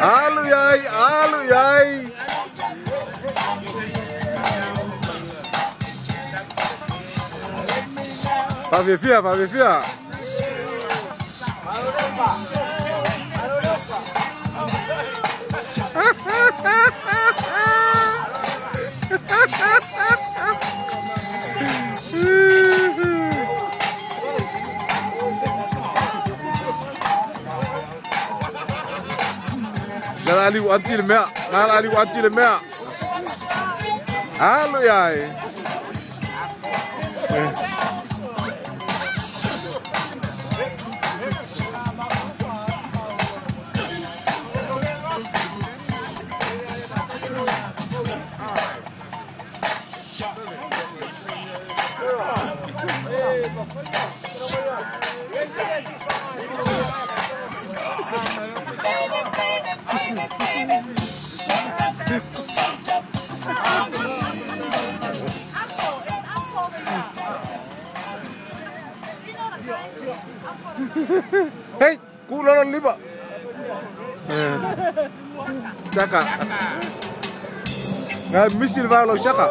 Alu yai, alu yai. Pavefia, pavefia. Nala ali wanti le mea, nala ali wanti le mea. Alu yai. Hey, kulon liba. Chaka. Nggak misil valo chaka.